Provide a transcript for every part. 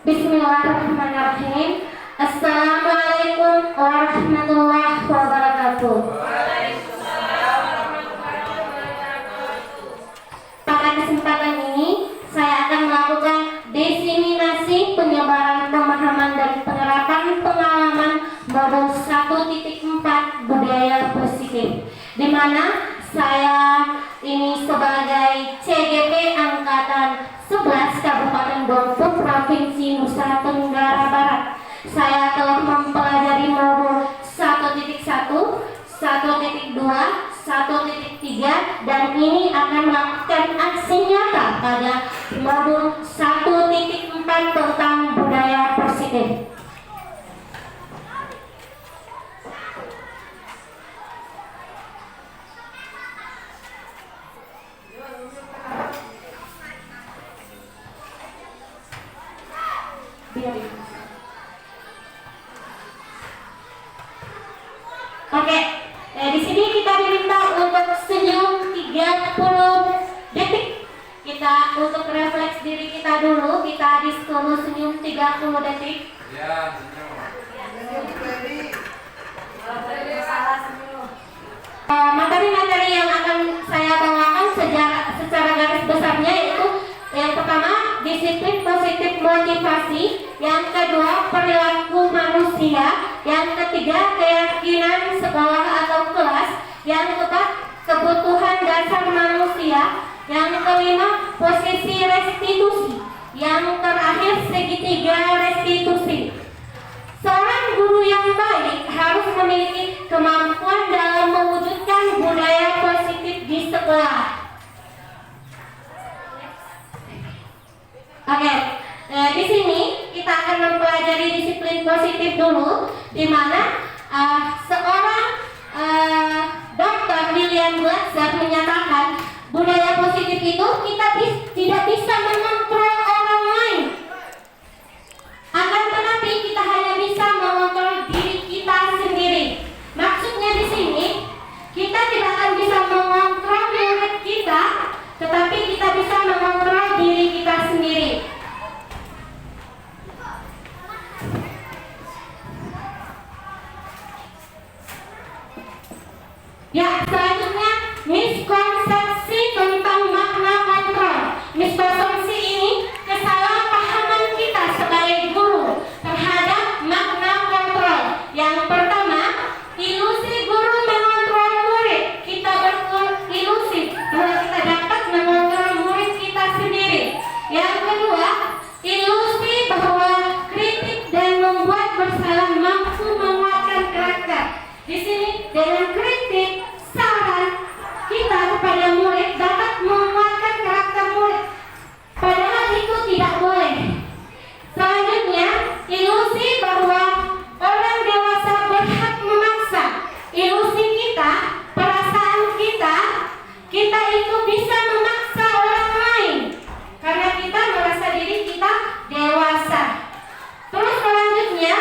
Bismillahirrahmanirrahim. Assalamualaikum warahmatullahi wabarakatuh. Pada kesempatan ini, saya akan melakukan diseminasi penyebaran pemahaman dan penerapan pengalaman modul 1.4 budaya positif, di mana saya ini sebagai CGP Angkatan 11 Kabupaten Bengkulu Provinsi Nusa Tenggara Barat. Saya telah mempelajari modul 1.1, 1.2, 1.3 dan ini akan melakukan aksi nyata pada modul 1.4 tentang budaya positif. Oke, di sini kita diminta untuk senyum 30 detik. Kita untuk refleks diri kita dulu, kita disuruh senyum 30 detik. Ya, senyum. Materi-materi yang akan saya bawakan secara garis besarnya yaitu yang pertama disiplin positif motivasi, yang kedua perilaku manusia, yang ketiga keyakinan sekolah atau kelas, yang keempat kebutuhan dasar manusia, yang kelima posisi restitusi, yang terakhir segitiga restitusi. Seorang guru yang baik harus memiliki kemampuan dalam mewujudkan budaya positif di sekolah. Oke, di sini kita akan mempelajari disiplin positif dulu, di mana seorang Dr. William Glasser menyatakan budaya positif itu kita tidak bisa mengontrol orang lain, akan tetapi kita hanya bisa mengontrol diri kita sendiri. Maksudnya di sini kita tidak akan bisa mengontrol murid kita, tetapi kita bisa mengontrol diri kita sendiri. Ya, selanjutnya miskonsepsi tentang makna kontrol. Miskonsepsi ini kesalahpahaman kita sebagai guru terhadap makna kontrol. Yang pertama, ilusi guru mengontrol murid. Kita berilusi bahwa kita dapat mengontrol murid kita sendiri. Yang kedua, ilusi bahwa kritik dan membuat bersalah mampu menguatkan karakter. Di sini dengan kritik, saran kita kepada murid dapat menguatkan karakter murid, padahal itu tidak boleh. Selanjutnya, ilusi bahwa orang dewasa berhak memaksa. Ilusi kita, perasaan kita itu bisa memaksa orang lain karena kita merasa diri kita dewasa. Terus selanjutnya,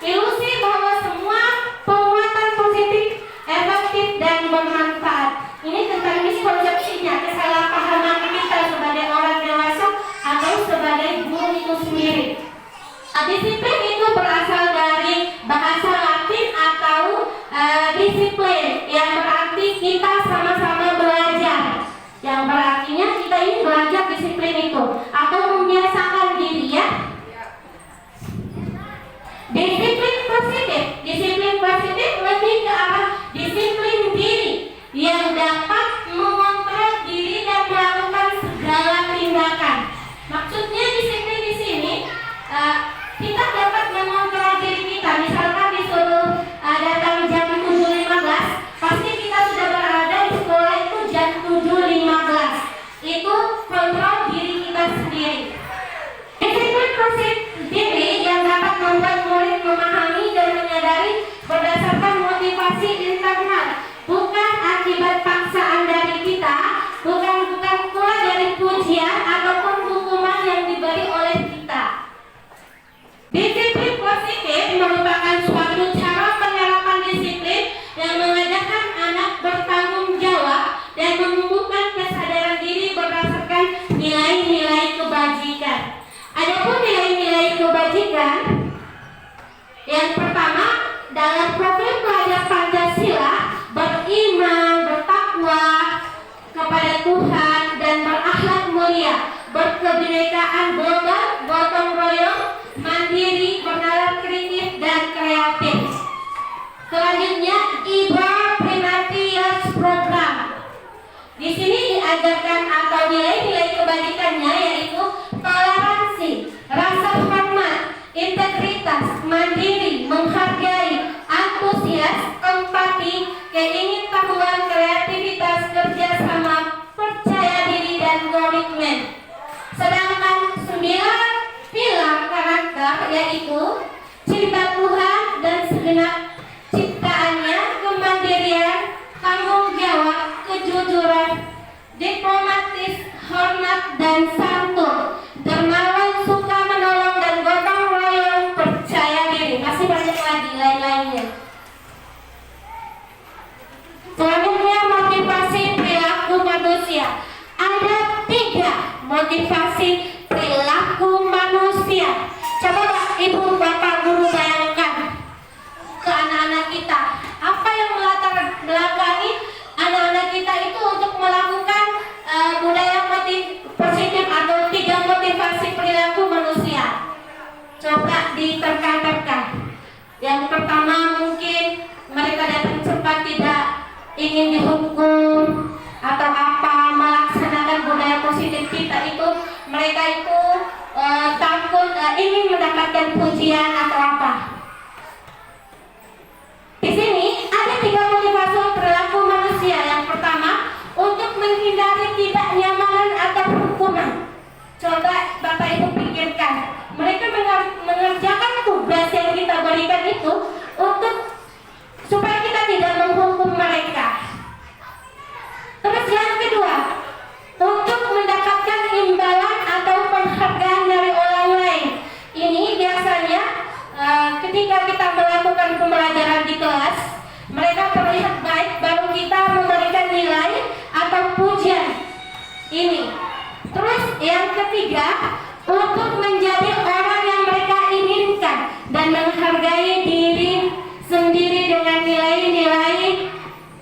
ilusi bahwa semua penguatan positif, efektif dan bermanfaat. Ini tentang miskonsepsinya, kesalahpahaman kita sebagai orang dewasa atau sebagai guru itu sendiri. Disiplin itu berasal dari bahasa Latin atau disiplin, yang berarti kita sama-sama belajar. Yang berartinya kita ini belajar disiplin itu atau membiasakan diri, ya. Disiplin positif lebih ke arah disiplin diri yang dapat mengontrol diri dan melakukan segala tindakan. Maksudnya disiplin di sini kita dapat mengontrol diri kita. Misalkan disuruh datang jam 7.15, pasti kita sudah berada di sekolah itu jam 7.15. Itu kontrol diri kita sendiri. Disiplin positif diri yang dapat membuat murid memahami dan menyadari berdasarkan motivasi internal, bukan akibat paksaan kebalikannya yaitu toleransi, rasa hormat, integritas, mandiri, menghargai, antusias, empati, keingintahuan, kreativitas, kerjasama, percaya diri, dan komitmen. Sedangkan 9 pilar karakter yaitu cinta Tuhan dan segenap ciptaannya, kemandirian, tanggung jawab, kejujuran, diplomatis, hormat, dan santun, dermawan, suka menolong, dan gotong royong, percaya diri. Masih banyak lagi lain-lainnya. Selanjutnya, motivasi perilaku manusia. Ada 3 motivasi perilaku manusia. Coba ibu bapak guru bayangkan ke anak-anak kita, apa yang melatar belakangi anak-anak kita itu untuk melakukan budaya positif atau 3 motivasi perilaku manusia. Coba diterka-terka. Yang pertama, mungkin mereka datang cepat, tidak ingin dihukum atau apa, melaksanakan budaya positif kita itu mereka itu takut ingin mendapatkan pujian atau apa. Di sini ada 3 motivasi perilaku manusia. Yang pertama, untuk menghindari tidak nyamanan atau hukuman. Coba Bapak Ibu pikirkan, mereka mengerjakan tugas yang kita berikan itu untuk supaya kita tidak menghukum mereka. Terus yang kedua, untuk mendapatkan imbalan atau penghargaan dari orang lain. Ini biasanya ketika kita melakukan pembelajaran di kelas, mereka terlihat baik, baru kita memberikan nilai atau pujian. Ini. Terus yang ketiga, untuk menjadi orang yang mereka inginkan dan menghargai diri sendiri dengan nilai-nilai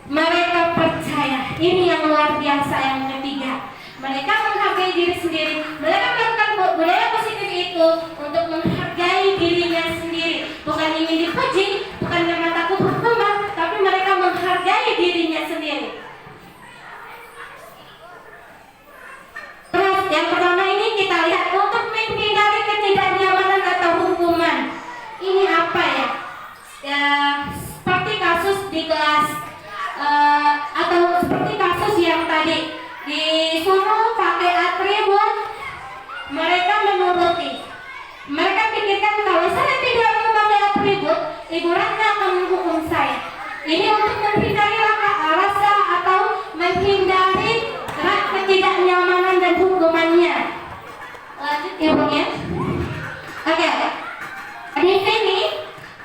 mereka percaya. Ini yang luar biasa yang ketiga. Mereka menghargai diri sendiri. Mereka melakukan budaya positif itu untuk menghargai dirinya sendiri. Bukan ingin dipuji, bukan karena takut hukuman, tapi mereka menghargai dirinya sendiri. Terus yang pertama ini kita lihat, untuk menghindari ketidaknyamanan atau hukuman. Ini apa ya? Seperti kasus di kelas atau seperti kasus yang tadi disuruh pakai atribut, mereka menuruti. Mereka pikirkan kalau saya tidak memakai atribut, Ibu Ratna akan menghukum saya. Ini untuk menghindari rasa atau menghindari ketidaknyamanan dan hukumannya. Lanjut ibunya. Oke. Di sini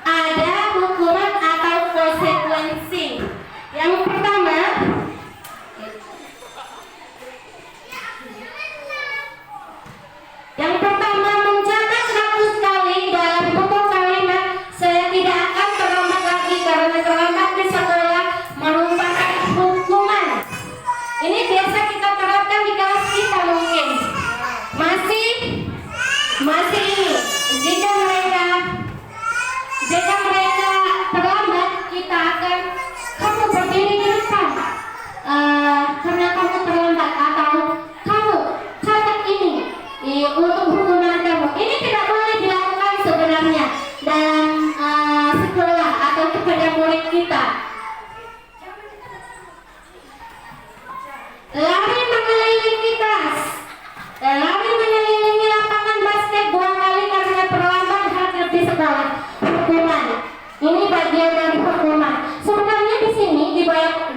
ada hukuman atau konsekuensi. Yang pertama, mencatat 100 kali dalam buku kalimat saya tidak akan terlambat lagi karena terlambat di sekolah merupakan hukuman. Ini biasa kita terapkan di kelas kita mungkin. Masih ini. Jika mereka terlambat, kita akan kamu berdiri di depan karena kamu terlambat, atau kamu catat ini untuk hukuman kamu. Ini tidak boleh dilakukan sebenarnya dalam sekolah atau kepada murid kita. Lari mengelilingi kelas, lari mengelilingi lapangan basket 2 kali karena terlambat hadir di sekolah, hukuman. Ini bagian dari hukuman. Sebenarnya di sini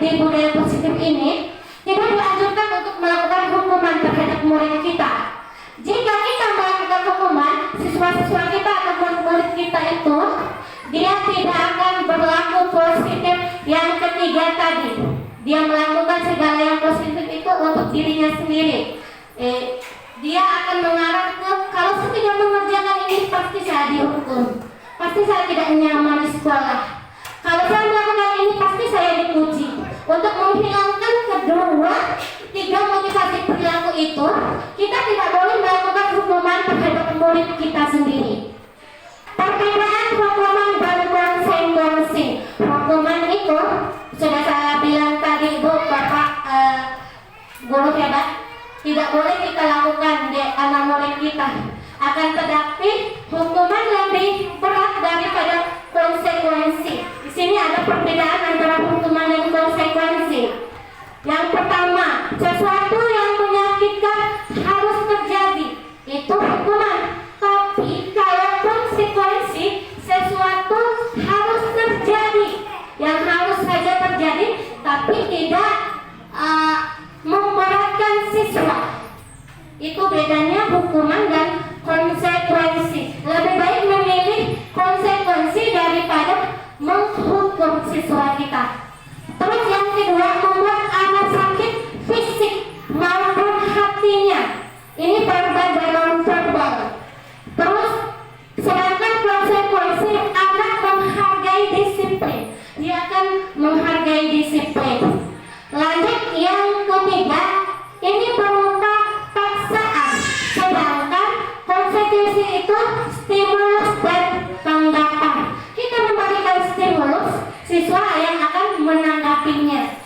di budaya positif ini tidak dianjurkan untuk melakukan hukuman terhadap murid kita. Jika kita melakukan hukuman, siswa-siswa kita ataupun murid kita itu, dia tidak akan berlaku positif. Yang ketiga tadi, dia melakukan segala yang positif itu untuk dirinya sendiri. Dia akan mengarah ke, kalau saya tidak mengerjakan ini pasti saya dihukum, pasti saya tidak nyaman di sekolah. Kalau saya melakukan ini pasti saya dipuji. Untuk menghilangkan kedua 3 motivasi perilaku itu, kita tidak boleh melakukan hukuman terhadap murid kita sendiri. Perbedaan hukuman dan konsekuensi. Hukuman itu sudah saya bilang tadi, Bu, Bapak guru hebat. tidak boleh kita lakukan di anak murid kita. Akan tetapi hukuman lebih berat daripada konsekuensi. Di sini ada perbedaan antara hukuman dan konsekuensi. Yang pertama, sesuatu yang menyakitkan harus terjadi, itu hukuman. Tapi kalau konsekuensi, sesuatu harus terjadi, yang harus saja terjadi, tapi tidak memberatkan siswa. Itu bedanya hukuman dan konsekuensi. Lebih baik memilih konsekuensi daripada menghukum siswa kita. Terus yang kedua, membuat anak sakit fisik maupun hatinya. Ini verbal dan non-verbal. Terus sedangkan konsekuensi, anak menghargai disiplin. Dia akan menghargai disiplin. Lanjut yang ketiga, ini berupa paksaan. Sedangkan konsekuensi itu stimulus dan tanggapan. Kita memberikan stimulus, siswa yang akan menanggapinya.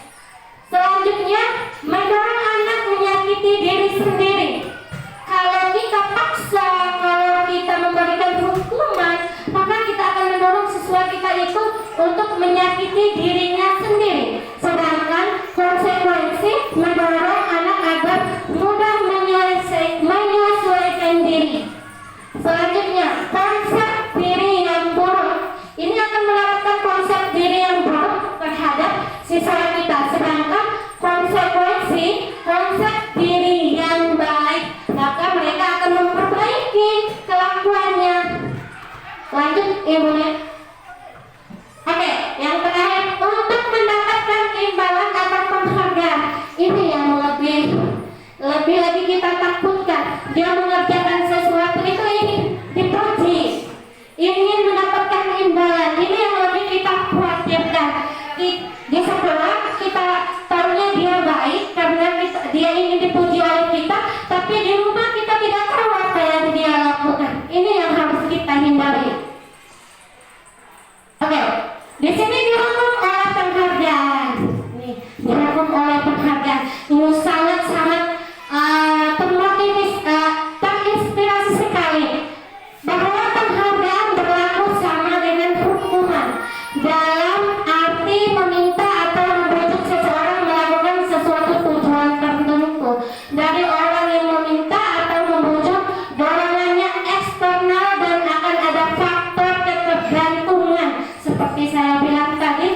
Selanjutnya, mendorong anak menyakiti diri sendiri. Kalau kita paksa, kalau kita memberikan hukuman, maka kita akan mendorong siswa kita itu untuk menyakiti dirinya sendiri. Sedangkan konsekuensi mendorong anak agar mudah menyesuaikan diri. Selanjutnya, konsep diri yang buruk. Ini akan menerapkan konsep diri yang buruk terhadap siswa kita. Sedangkan konsekuensi, konsep diri yang baik, maka mereka akan memperbaiki kelakuannya. Lanjut ibunya. Oke, yang terakhir, untuk mendapatkan imbalan atau penghargaan. Ini yang lebih lagi kita takutkan. Dia mengerjakan sesuatu itu ingin dipuji, ingin mendapatkan imbalan. Ini yang lebih kita khawatirkan. Di sekolah kita tahunya dia baik karena dia ingin dipuji oleh kita, tapi di rumah kita tidak tahu apa yang dia lakukan. Ini yang harus kita hindari. Oke, di sini dihukum oleh penghargaan. Nih, dihukum oleh penghargaan. Ini sangat-sangat terinspirasi sekali bahwa penghargaan berlaku sama dengan hukuman dalam arti meminta atau membujuk seseorang melakukan sesuatu tujuan tertentu. Dari orang yang meminta atau membujuk, dorongannya eksternal dan akan ada faktor ketergantungan. Seperti saya bilang tadi,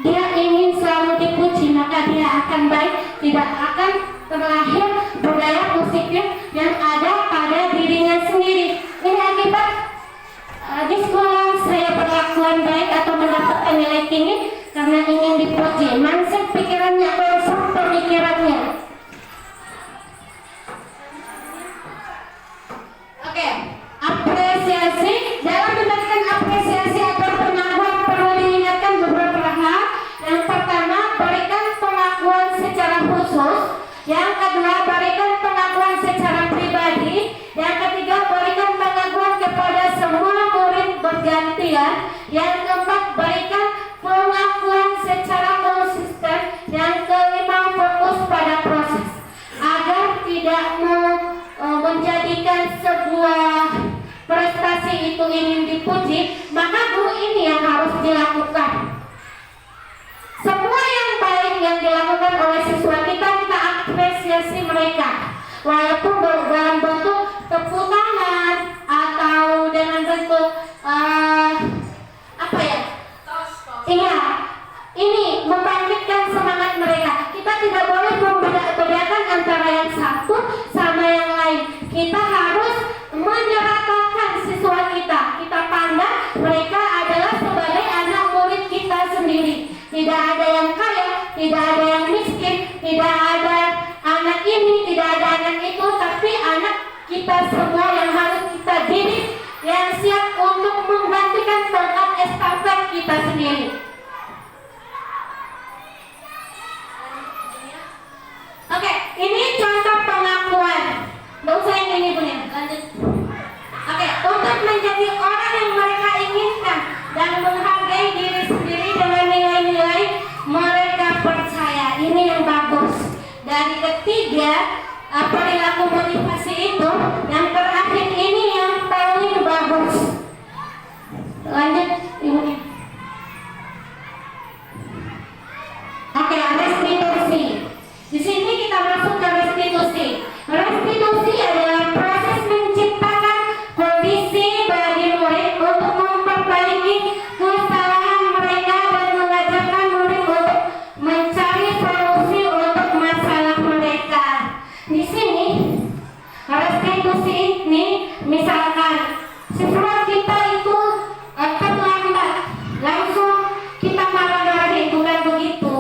dia ingin selalu dipuji, maka dia akan baik, tidak akan terlahir budaya positif yang ada pada dirinya sendiri. Ini akibat di sekolah saya berlakuan baik atau mendapatkan nilai tinggi karena ingin dipuji. Mindset pikirannya, konsep pemikirannya. Oke, apresiasi. Dalam memberikan apresiasi atau pengakuan perlu diingatkan beberapa hal. Yang pertama, berikan pengakuan secara khusus. Yang kedua, berikan pengakuan secara pribadi. Yang ketiga, berikan pengakuan kepada semua murid bergantian. Yang keempat, berikan pengakuan secara konsisten. Yang kelima, fokus pada proses. Agar tidak menjadikan sebuah prestasi itu ingin dipuji, maka guru ini yang harus dilakukan. Semua yang baik yang dilakukan oleh siswa kita apresiasi mereka, walaupun dalam bentuk tepuk tangan atau dengan bentuk iya, ini membangkitkan semangat mereka. Kita tidak boleh membedakan antara yang satu sama yang lain. Kita harus menyeratakan siswa kita. Kita pandang mereka adalah sebagai anak murid kita sendiri. Tidak ada yang kaya, tidak ada yang miskin, tidak ada anak ini, tidak ada anak itu, tapi anak kita semua yang harus kita didik, yang siap untuk menggantikan tongkat estafet kita sendiri. Oke, ini contoh pengakuan. Nggak usah yang ini punya, lanjut. Oke, untuk menjadi orang yang mereka inginkan dan menghargai diri sendiri dengan nilai-nilai mereka percaya. Ini yang bagus. Dari ketiga, perilaku motivasi itu, yang terakhir ini yang paling bagus. Lanjut ibunya. Oke, restitusi. Di sini kita masuk ke restitusi. Restitusi adalah proses menciptakan kondisi bagi murid untuk memperbaiki kesalahan mereka dan mengajarkan murid untuk mencari solusi untuk masalah mereka. Di sini restitusi ini, misalkan siswa kita itu terlambat, langsung kita marah-marahin, bukan begitu.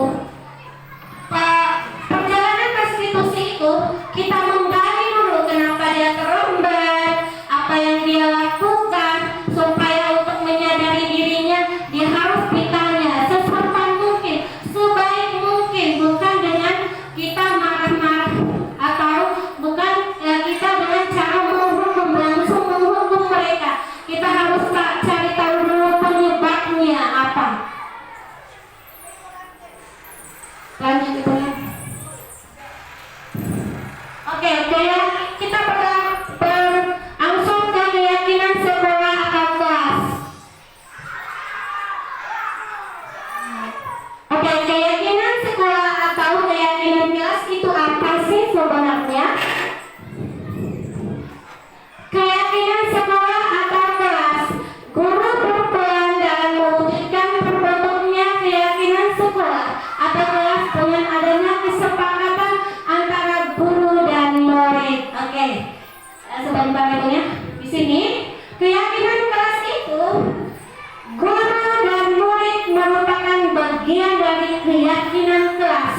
Perjalanan restitusi itu kita menggali dulu kenapa dia terlambat, apa yang dia lakukan, supaya untuk menyadari dirinya dia harus ditanya sesopan mungkin, sebaik mungkin, bukan dengan kita marah-marah atau bukan kita dengan cara menghukum, langsung menghukum mereka. Kita harus cari tahu dulu penyebabnya apa. Lanjut ibu ya. Oke, kita berangsur ke keyakinan sekolah atau kelas. Oke, keyakinan sekolah atau keyakinan kelas itu apa sih sebenarnya? Keyakinan sekolah atau kelas, guru berperan dalam mewujudkan terbentuknya keyakinan sekolah atau kelas dengan adanya kesepakatan antara guru dan murid. Oke, sebentar ibunya. Di sini keyakinan kelas itu, guru dan murid merupakan bagian dari keyakinan kelas.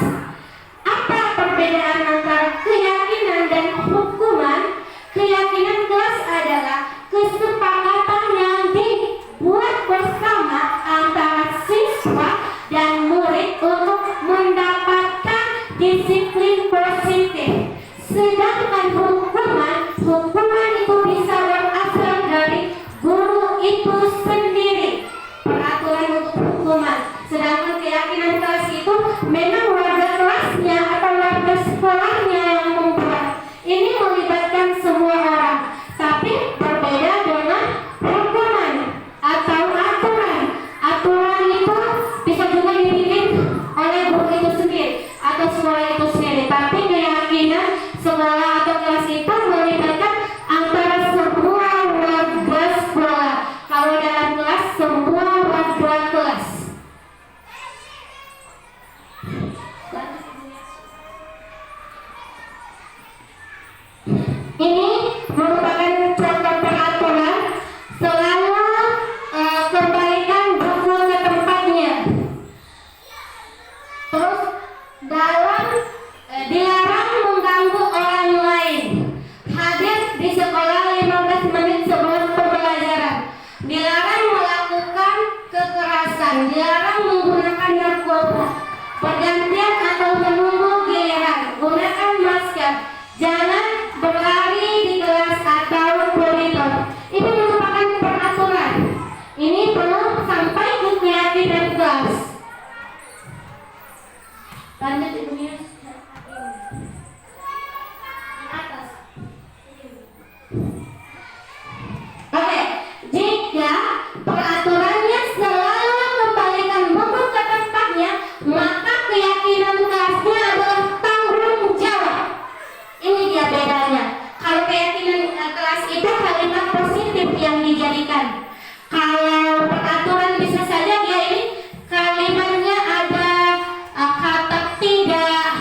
Apa perbedaan antara keyakinan dan hukuman? Keyakinan kelas adalah kesepakatan yang dibuat bersama antara siswa dan murid untuk mendapatkan disiplin positif. Sedangkan hukuman itu bisa berasal dari guru itu sendiri, peraturan untuk hukuman. Sedangkan keyakinan kelas itu memang warga kelasnya atau warga sekolahnya yang membuat. Ini melibatkan semua orang, tapi berbeda dengan hukuman atau aturan. Aturan itu bisa juga dibikin oleh guru itu sendiri atau sekolah itu sendiri, tapi keyakinan sekolah atau kelas itu melibatkan antara semua warga sekolah. Kalau dalam kelas, semua warga kelas. Ini merupakan contoh peraturan, selalu kembalikan buku ke tempatnya. Terus dilarang mengganggu orang lain. Hadir di sekolah 15 menit sebelum pembelajaran. Dilarang melakukan kekerasan. Dilarang menggunakan narkoba. Pergantian atau menunggu giliran. Gunakan masker. Jangan berlari di kelas atau koridor. Ini merupakan peraturan. Ini belum sampai ke keyakinan kelas. Lanjut ibunya. Di atas. Oke, jika peraturannya selalu kembalikan buku ke tempatnya, maka keyakinan kelasnya adalah tanggung jawab. Ini dia bedanya. Kalau keyakinan kelas itu kalimat positif yang dijadikan. Kalau peraturan bisa saja dia ini kalimatnya ada kata tidak,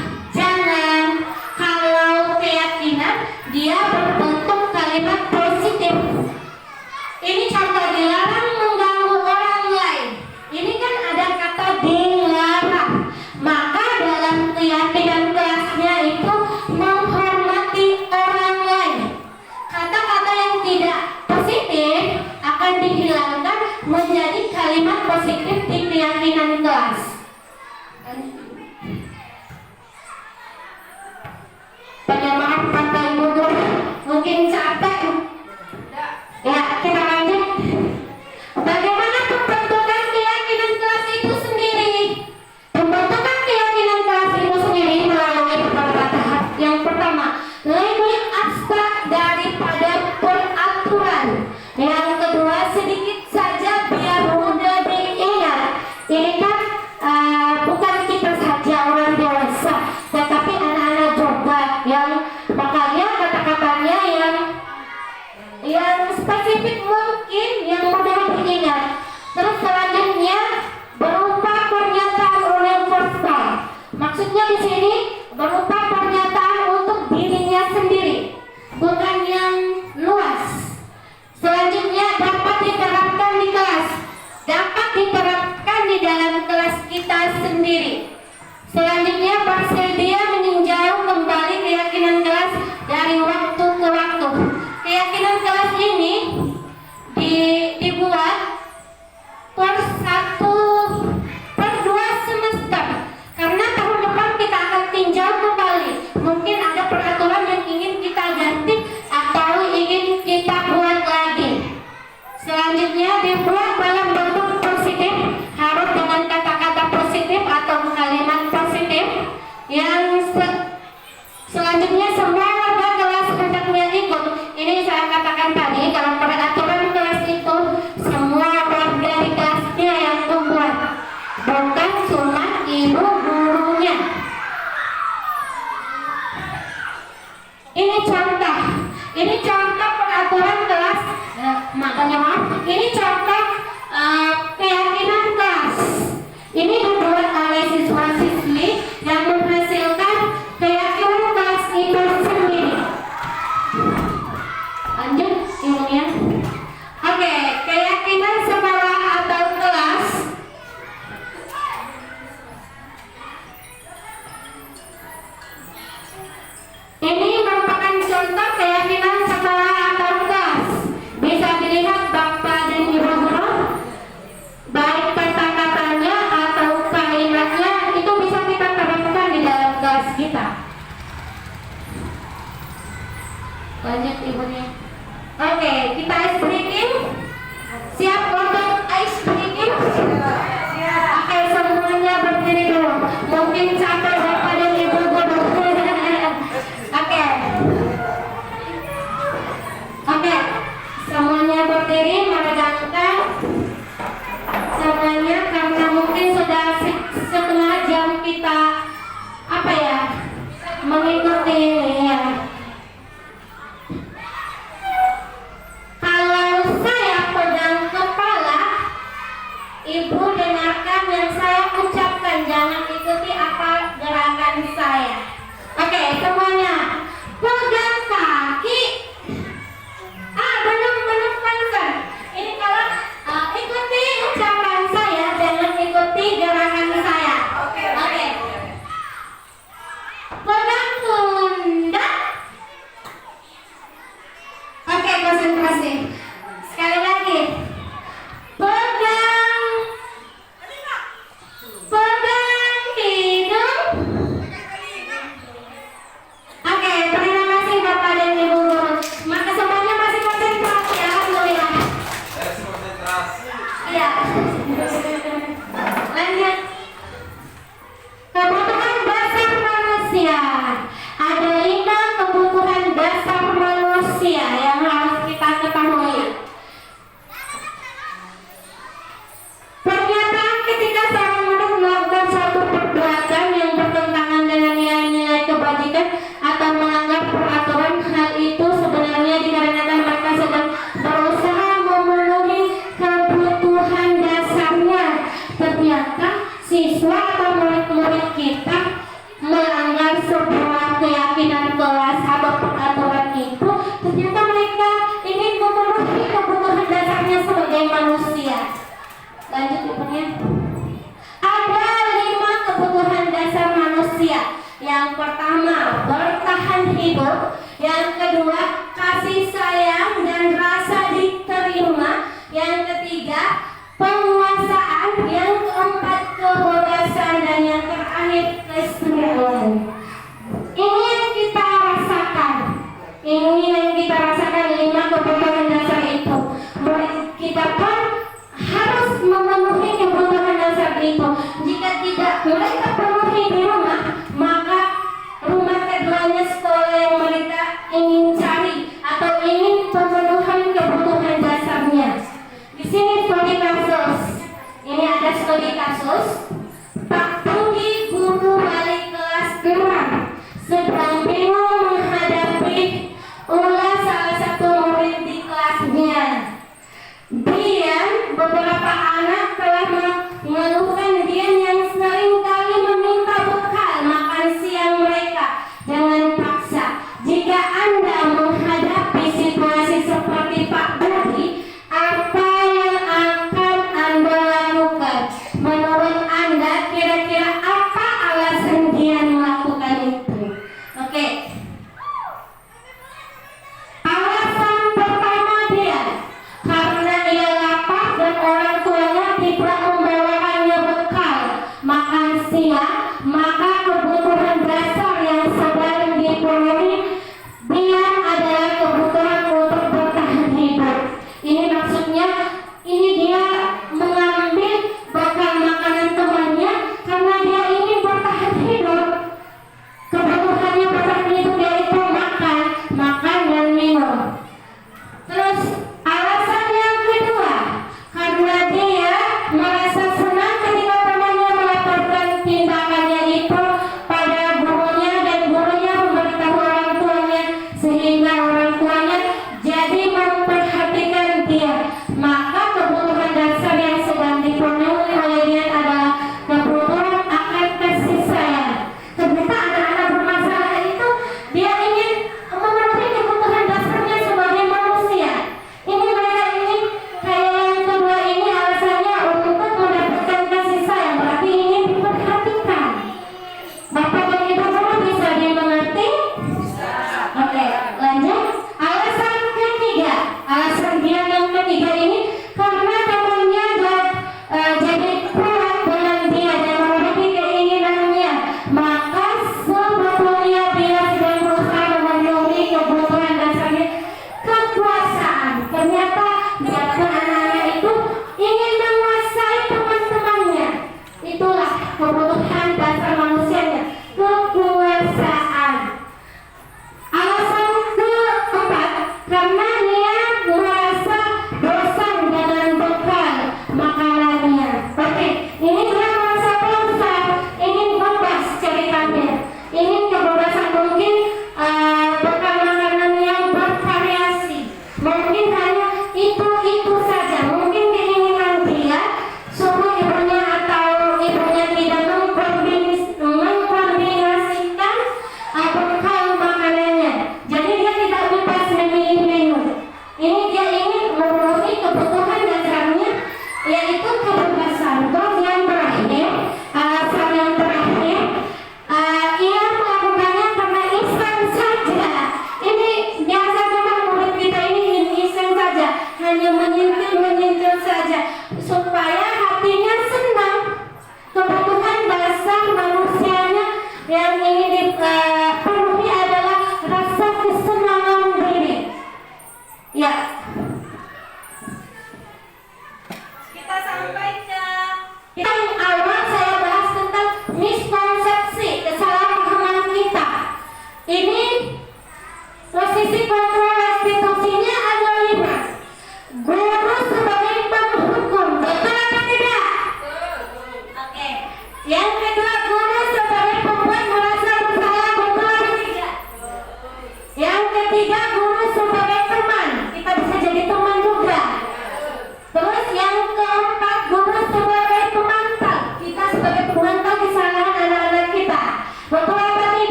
spesifik mungkin yang mudah diingat. Terus selanjutnya berupa pernyataan universal. Maksudnya di sini berupa pernyataan untuk dirinya sendiri, bukan yang luas. Selanjutnya dapat diterapkan di kelas, dapat diterapkan di dalam kelas kita sendiri. Selanjutnya bersedia meninjau kembali keyakinan kelas dari waktu ke waktu. Keyakinan kelas ini dibuat per 2 semester, karena tahun depan kita akan tinjau kembali. Mungkin ada peraturan yang ingin kita ganti atau ingin kita buat lagi. Selanjutnya dibuat dalam bentuk positif, harus dengan kata-kata positif atau kalimat positif. Yang selanjutnya semua warga kelas hendaknya ikut. Ini saya katakan tadi, kalau peraturan kelas itu semua warga di kelasnya yang membuat, bukan cuma ibu gurunya. Ini contoh peraturan kelas, ini contoh keyakinan kelas. Ini dibuat oleh siswa-siswi yang menghasilkan keyakinan kelas itu sendiri. Lanjut ilmunya. Oke, keyakinan sekolah atau kelas. Ini merupakan contoh keyakinan sekolah atau kelas. Bisa dilihat Bapak dan Ibu guru, baik kata-katanya atau kalimatnya itu bisa kita terapkan di dalam kelas kita. Lanjut ibunya. Oke, kita ice breaking. Siap untuk ice breaking? Oke, semuanya berdiri dulu. Mungkin capek Bapak dan Ibu guru. Oke, semuanya berdiri, meregangkan semuanya, karena mungkin sudah setengah jam kita mengikuti ini ya. Kalau saya pegang kepala, Ibu dengarkan yang saya ucapkan, jangan ikuti apa gerakan saya. Oke, semuanya pegang kaki. Belum konsen. Ini kalau ikuti ucapan saya, jangan ikuti gerakan saya. Oke. Pegang pundak. Oke, konsentrasi. Sekali lagi. Pegang hidung. Oke, terima kasih Bapak dan Ibu guru. Maka semuanya masih konsentrasi, alhamdulillah. Saya konsentrasi. Iya. Lanjut. Kebutuhan dasar manusia. Ada 5 kebutuhan dasar manusia yang harus kita ketahui. Pernyataan ketika seorang murid melakukan suatu perbuatan yang bertentangan dengan nilai-nilai kebajikan atau melanggar peraturan, hal itu sebenarnya dikarenakan mereka sedang berusaha memenuhi kebutuhan dasarnya. Ternyata siswa atau murid-murid kita melanggar sebuah keyakinan kelas atau peraturan itu, ternyata mereka ingin memenuhi kebutuhan dasarnya sebagai manusia. Lanjut ibunya. Ada 5 kebutuhan dasar manusia. Yang pertama, bertahan hidup. Yang kedua, kasih sayang dan rasa diterima. Yang ketiga, penguasaan. Yang keempat, kebebasan. Dan yang terakhir, keseimbangan. Ini yang kita rasakan. Ini yang kita rasakan, 5 kebutuhan dasar itu. Murid kita pun harus memenuhi kebutuhan dasar itu. Jika tidak mereka penuhi di rumah, maka rumah keduanya sekolah yang mereka ingin cari atau ingin pemenuhan kebutuhan dasarnya. Di sini studi kasus. Ini ada studi kasus. Pak Budi, guru wali kelas 6, sedang bingung menghadapi ulah salah satu murid di kelasnya.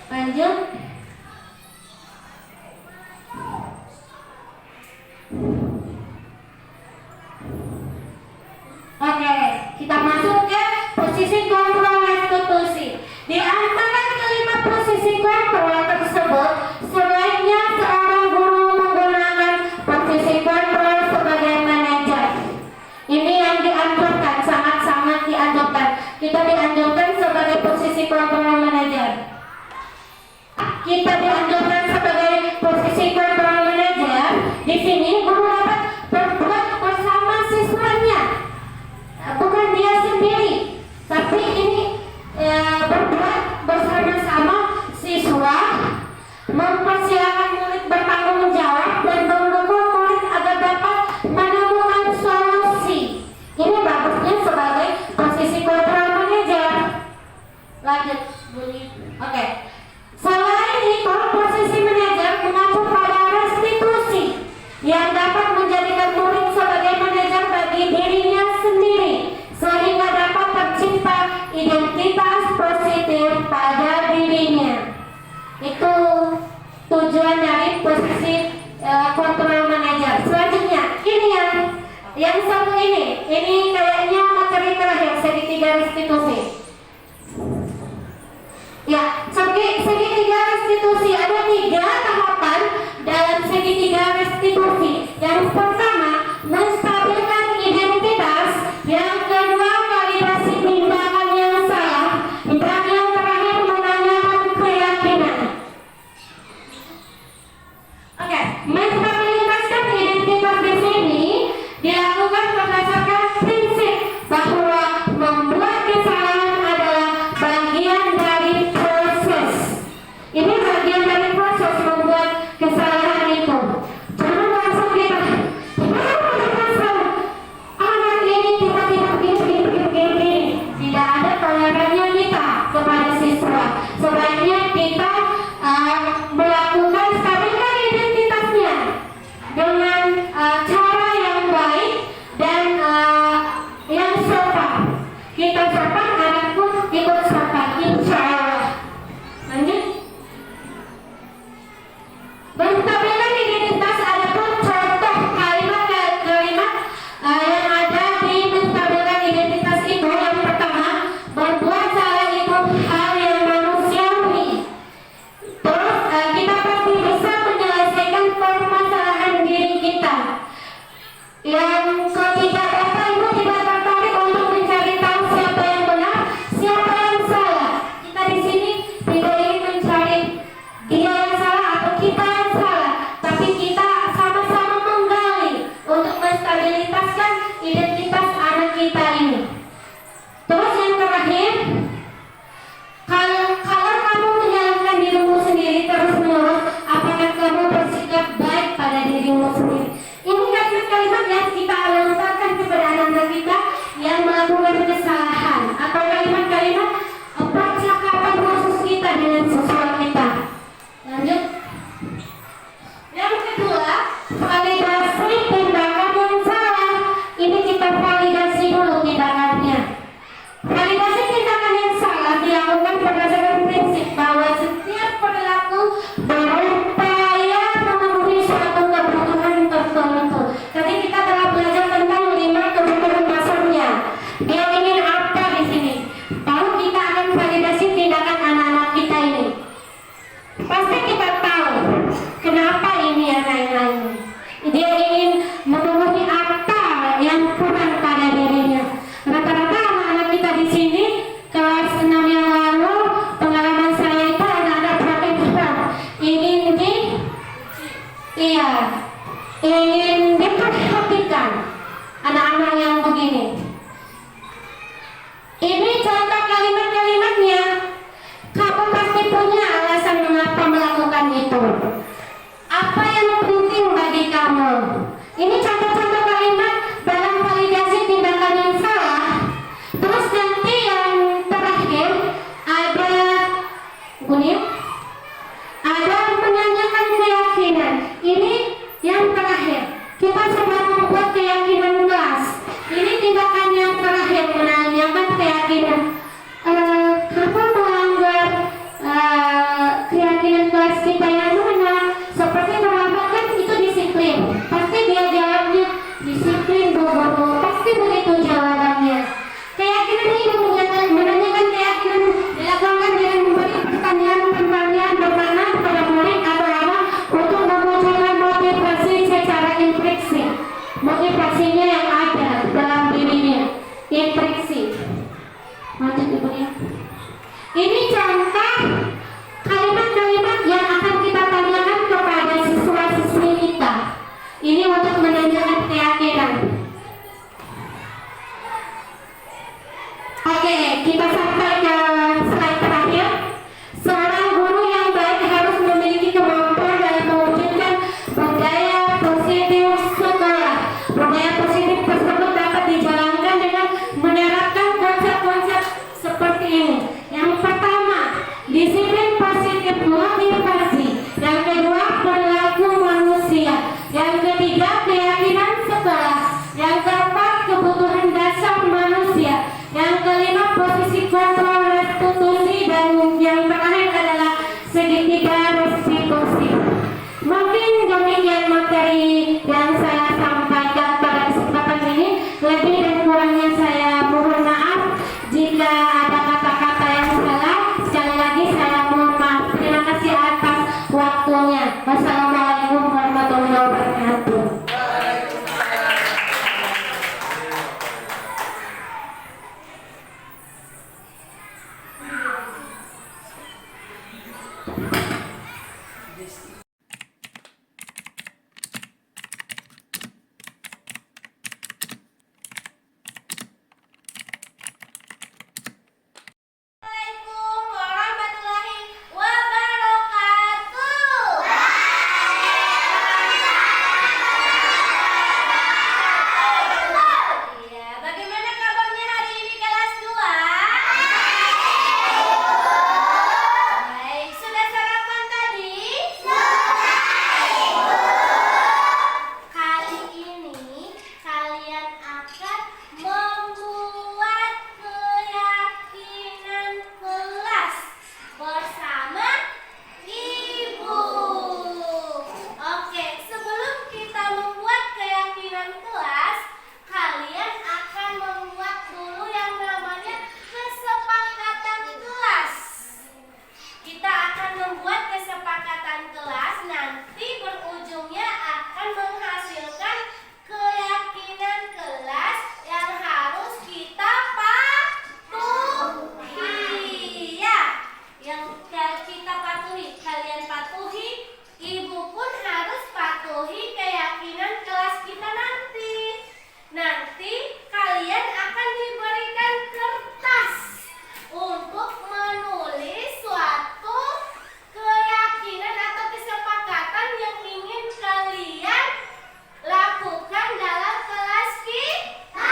Lanjut. Oke, kita masuk ke posisi kontrol restitusi. Di antara kelima posisi kontrol tersebut, sebaiknya seorang guru menggunakan posisi kontrol sebagai manajer. Ini yang dianjurkan, sangat-sangat dianjurkan. Kita dianjurkan sebagai posisi kontrol manajer. Kita dianjurkan sebagai posisi kontrol manajer. Di sini guru dapat berbuat bersama siswanya. Bukan dia sendiri, tapi ini berbuat bersama-sama siswa, mempersilahkan murid bertanggung jawab dan mendukung murid agar dapat menemukan solusi. Ini bagusnya sebagai posisi kontrol manajer. Lanjut, bunyi. Oke. Selain itu, posisi manajer mengacu pada restitusi yang dapat menjadikan murid sebagai manajer bagi dirinya sendiri, sehingga dapat tercipta identitas positif pada dirinya. Itu tujuan dari posisi kontrol manajer. Selanjutnya, ini yang satu ini kayaknya materi terakhir segitiga restitusi. Ya, segitiga restitusi ada 3 tahapan dalam segitiga restitusi. Yang pertama, menstabilkan identitas. Yang kedua, validasi tindakan yang salah. Dan yang terakhir, menanyakan keyakinan. Oke, menstabilitaskan identitas di sini dilakukan berdasarkan prinsip bahwa membuat kesalahan adalah bagian dari proses. Ini bagian dari proses membuat kesalahan itu. Jangan langsung kita anak ini tiba-tiba begini. Tidak ada tolerannya kita kepada siswa. Sebaiknya kita melakukan stabilkan identitasnya dengan cara yang baik dan yang sopan. Kita sopan, anak pun ikut sopan, insya Allah. Lanjut. Menstabilkan identitas ada pun contoh kalimat-kalimat yang ada di menstabilkan identitas itu. Yang pertama, berbuat salah itu hal yang manusiawi. Terus kita pasti bisa menyelesaikan permasalahan diri kita. Yang ketiga, Bapak Ibu tidak tertarik untuk mencari tahu siapa yang benar, siapa yang salah. Kita di sini tidak ingin mencari dia yang salah atau kita yang salah, tapi kita sama-sama menggali untuk menstabilitaskan identitas anak kita ini. Terus yang terakhir, kalau kamu menjalankan dirimu sendiri terus-menerus, apakah kamu bersikap baik pada dirimu sendiri? Ini kalimat-kalimat yang kita lontarkan kepada anak-anak kita yang melakukan kesalahan, atau kalimat-kalimat percakapan khusus kita dengan siswa kita. Lanjut. Yang kedua, validasi tindakan yang salah. Ini kita validasi dulu tindakannya. Validasi tindakan yang salah dilakukan berdasarkan prinsip bahwa setiap perilaku berupaya memenuhi suatu kebutuhan tertentu. Tadi kita telah belajar tentang 5 kebutuhan dasarnya. Dia ingin apa di sini? Baru kita akan validasi tindakan anak-anak kita ini. Pasti kita tahu kenapa ini anak-anak ini. Dia ingin memenuhi apa yang kurang pada dirinya. Rata-rata anak-anak kita di sini kelas 6 yang lalu, pengalaman saya itu anak-anak praktikum ingin diperhatikan. Anak-anak yang begini. Ini contoh kalimat-kalimatnya. Kamu pasti punya alasan mengapa melakukan itu. Apa yang penting bagi kamu? Ini contoh-contoh kalimat dalam validasi tindakan yang salah. Terus nanti yang terakhir ada menanyakan keyakinan. Ini yang terakhir. Kita sedang membuat keyakinan kelas. Ini tindakan yang terakhir, menanyakan keyakinan. Kamu melanggar contoh kalimat-kalimat yang akan kita tanyakan kepada siswa-siswi kita. Ini untuk menunjukkan keyakinan. Oke, kita sampai ke slide terakhir. Seorang guru yang baik harus memiliki kemampuan dalam mewujudkan budaya positif sekolah. Budaya positif tersebut dapat dijalankan dengan menerapkan konsep-konsep seperti ini. Yang pertama, disiplin positif motivasi. Yang kedua, perilaku manusia. Yang ketiga, keyakinan sekolah. Yang keempat, kebutuhan dasar manusia. Yang kelima, posisi kontrol restitusi. Dan yang terakhir adalah segitiga restitusi. Mungkin demikian materi yang saya sampaikan pada kesempatan ini. Lebih dan kurangnya saya mohon maaf jika ada kata-kata yang salah. Sekali lagi saya mohon maaf. Terima kasih atas waktunya. Wassalamualaikum warahmatullahi wabarakatuh. Assalamualaikum warahmatullahi wabarakatuh. Iya, bagaimana kabarnya hari ini kelas 2? Baik, sudah sarapan tadi? Kali ini kalian akan membuat keyakinan kelas bersama ibu. Oke, sebelum kita membuat keyakinan kelas, kalian akan membuat dulu yang namanya kesepakatan kelas. Kita akan membuat kesepakatan kelas, nanti berujungnya akan menghasilkan keyakinan kelas yang harus kita patuhi. Ya, yang kita patuhi, kalian patuhi, ibu pun harus patuhi keyakinan kelas kita nanti. Nanti kalian akan diberikan kertas untuk menulis suatu keyakinan atau kesepakatan yang ingin kalian lakukan dalam kelas kita.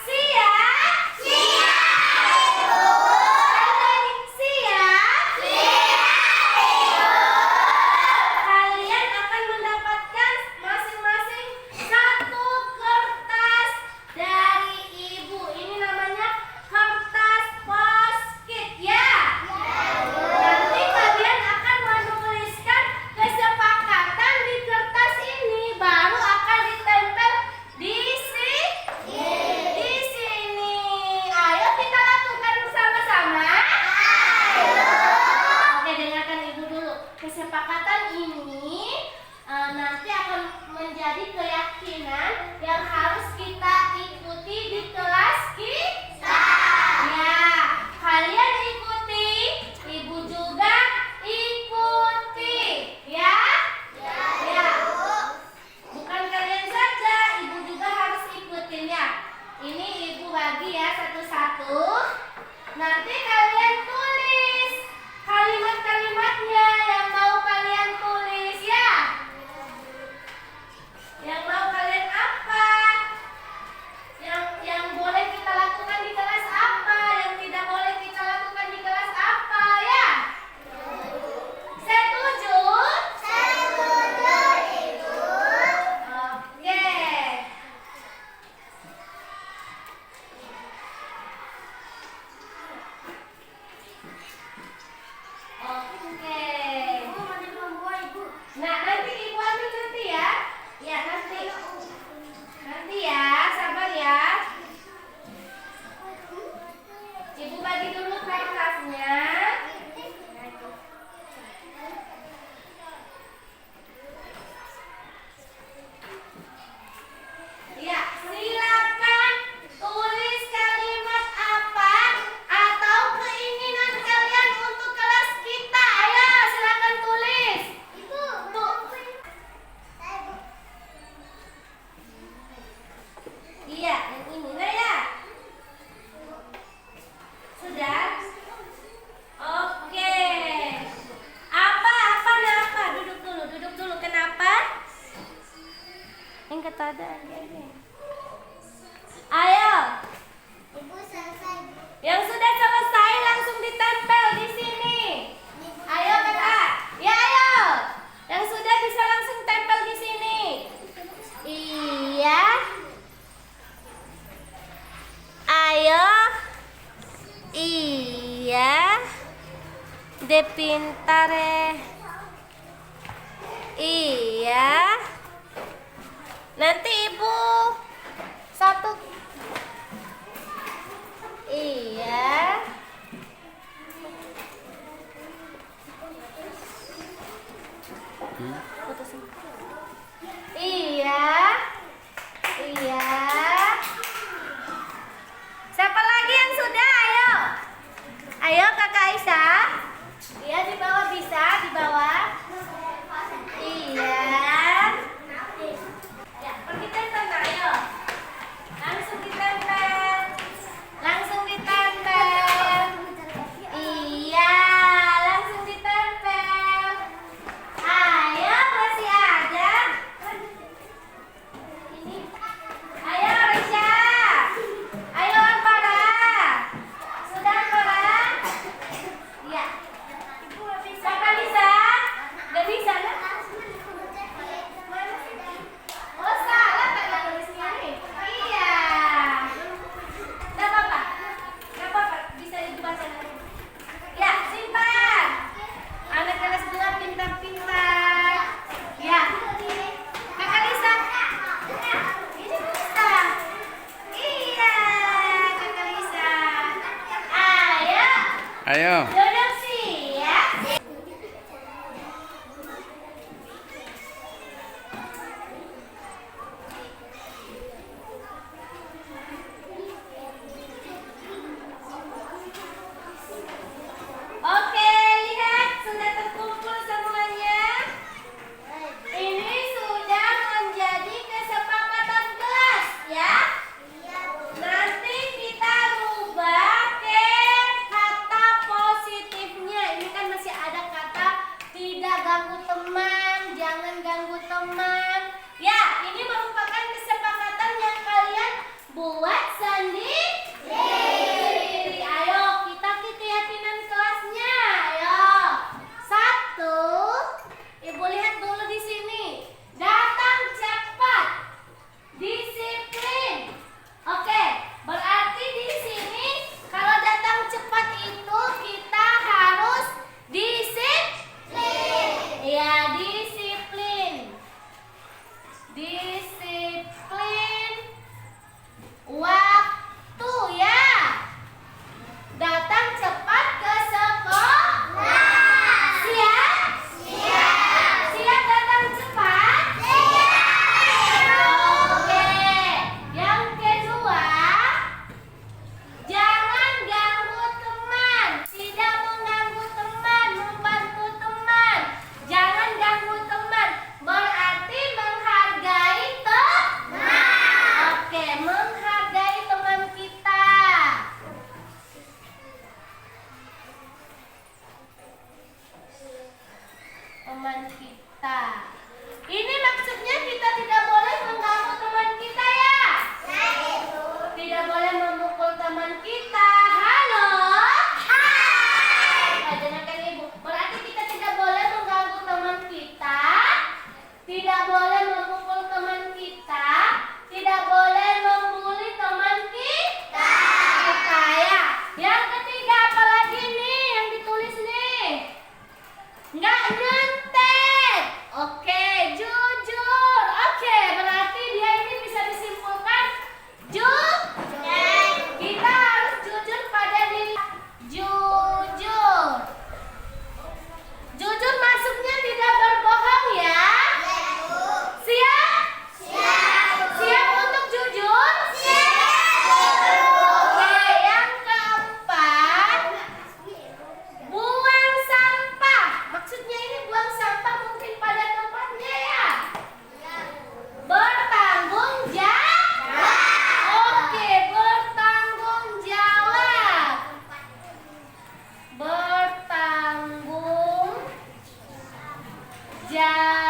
Siap? Siap. Siap? Kalian akan mendapatkan masing-masing satu kertas dari ibu. Ini namanya kertas post-it ya. Nanti kalian akan menuliskan kesepakatan di kertas ini, baru akan ditempel di sini. Ayo kita lakukan bersama-sama. Oke, dengarkan ibu dulu. Kesepakatan ini nanti akan menjadi keyakinan yang harus kita ikuti di kelas kita. Ya, kalian ikuti, ibu juga ikuti. Ya? Ya. Bukan kalian saja, ibu juga harus ikutin ya. Ini ibu bagi ya satu-satu. Nanti kalian tulis kalimat-kalimatnya yang mau kalian tulis ya. Yang mau kalian Ide pintar Iya. Nanti ibu satu. Iya. Putusin. Iya. Iya. Siapa lagi yang sudah? Ayo. Ayo Kakak Aisyah. Iya, di bawah bisa, di bawah. Iya. Ya, pergi tempel, ayo. Langsung ditempel. Langsung ditempel. Iya, langsung ditempel. Ayo, masih ada. Ini. Ayo, Risha. Ayo, Ampara. Sudah, Ampara? Iya. Kakak Lisa? Gak bisa, kan? Oh, salah Kakak tulisnya nih. Iya. Gak apa-apa. Gak apa-apa. Bisa ibu baca nanti. Ya, simpan. Anak kelas 2 pintar-pintar. Ya. Kakak Lisa. Ini bisa. Iya, Kakak Lisa. Ayo. Ayo. Duduk sih ya. Oke, lihat sudah terkumpul semuanya. Ini sudah menjadi kesepakatan kelas ya. Nanti kita rubah ke kata positifnya. Ini kan masih ada kata tidak ganggu teman, jangan ganggu teman. Ya, ini merupakan kesepakatan yang kalian buat sendiri. Ayo, kita ke keyakinan kelasnya. Ayo. 1. Ibu lihat dulu di sini. Datang cepat. Disiplin. Oke, berarti di sini kalau datang cepat itu kita harus disiplin. Ya, disiplin. Disiplin waktu ya. Datang cepat ke sekolah. Siap? Siap. Siap datang cepat? Siap. Oke. Yang kedua, jangan ganggu teman. Tidak mengganggu teman, membantu teman. Jangan ganggu teman. Berarti menghargai teman. Oke, menghargai teman kita. Teman kita. Ini maksudnya kita tidak boleh mengganggu teman kita ya. Tidak boleh memukul teman kita. Halo. Hai. Dengarkan ibu. Berarti kita tidak boleh mengganggu teman kita. Tidak boleh memukul teman kita. Tidak boleh membuli teman kita. Ya. Yang ketiga apa lagi nih yang ditulis nih? Nggak nyontek. Oke, jujur. Oke, berarti dia ini bisa disimpulkan jujur. Kita harus jujur pada diri. Jujur. Jujur maksudnya tidak berbohong ya. Siap? Siap. Siap untuk jujur? Siap. Oke, yang keempat. Buang sampah. Maksudnya ini buang sampah mungkin pada tempatnya ya. Bertanggung jawab. Oke, bertanggung jawab. Bertanggung jawab.